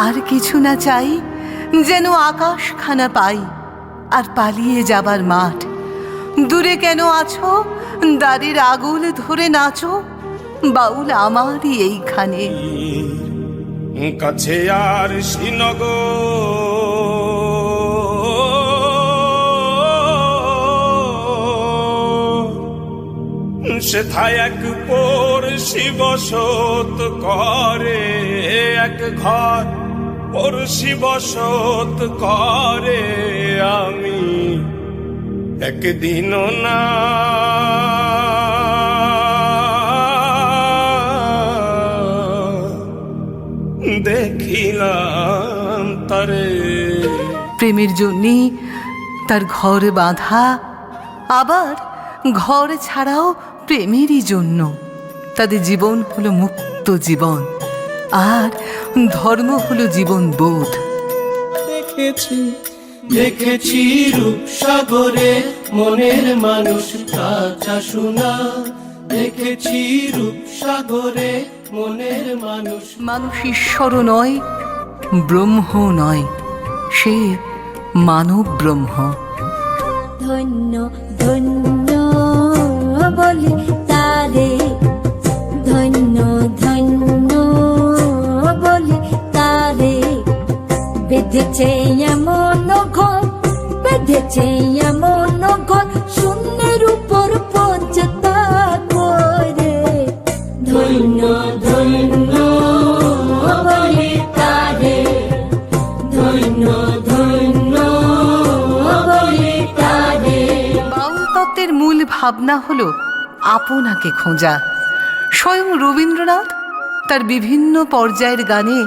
আর কিছু না চাই, যেন আকাশখানা পাই আর পালিয়ে যাবার মাঠ। দূরে কেন আছো, দাড়ির আগুল ধরে নাচো, বাউল আমারই এইখানে। কাছে আর শ্রীনগর, সেথায় এক পড়শি বসত করে, এক ঘর পড়শি বসত করে। আমি একদিনও না দেখিলাম তারে। প্রেমের জন্যে তার ঘর বাঁধা, আবার ঘর ছাড়াও প্রেমেরই জন্য। তাদের জীবন হলো মুক্ত জীবন, আর ধর্ম হলো জীবন বোধ। দেখেছি দেখেছি রূপসাগরে মনের মানুষ কাঁচা সোনা। দেখেছি রূপসাগরে মনের মানুষ। মানুষ ঈশ্বরও নয়, ব্রহ্ম নয়, সে মানব ব্রহ্ম। ধন্য ধন্য বলে তারে, ধন্য ধন্য বলে তারে। বেঁধেছে এমন ঘর, বেঁধেছে এমন ঘর, শূন্যের উপর পঞ্চতা করে। ধন্য ধন্য বলে তারে, ধন্য ধন্য বলে তারে। বাউল তত্ত্বের মূল ভাবনা হলো আপনাকে খোঁজা। স্বয়ং রবীন্দ্রনাথ তার বিভিন্ন পর্যায়ের গানে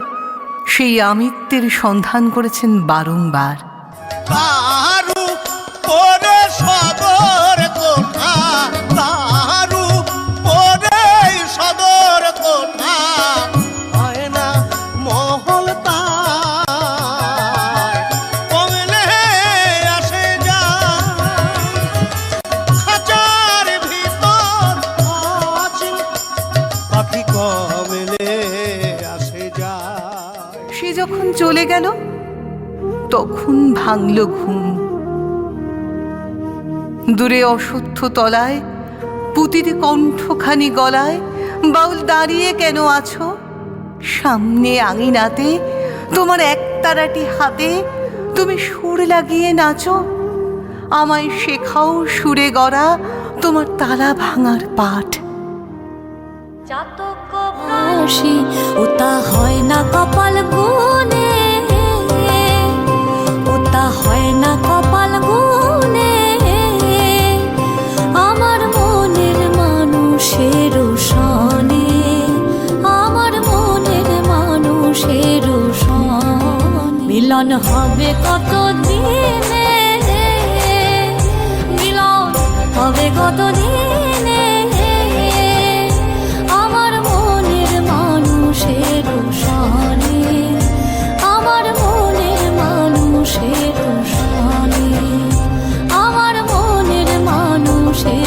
সেই আমিত্বের সন্ধান করেছেন বারংবার। তাহারু পরে সদর কোঠা, তাহারু পরে সদর কোঠা, হয় না মহল তার, কমলে আসে যায় খাঁচার ভিতর অচিন পাখি, কমলে আসে যায়। সে যখন চলে গেল তখন ভাঙল ঘুম। দূরে অশ্বত্থ তলায় পুতির কণ্ঠখানি গলায়, বাউল দাঁড়িয়ে কেন আছো? সামনে আঙিনাতে তোমার একতারাটি হাতে, তুমি সুর লাগিয়ে নাচো। আমায় শেখাও সুরে গড়া তোমার তালা ভাঙার পাঠ। চাতক প্রাসী ওটা হয় না কপাল গুনে, ওটা হয় না কপাল গুনে। আমার মনের মানুষের সনে, আমার মনের মানুষের সনে। মিলন হবে কত দিনে, মিলন হবে কত দিনে। আমার মনের মানুষের সনে, আমার মনের মানুষের সনে, আমার মনের মানুষের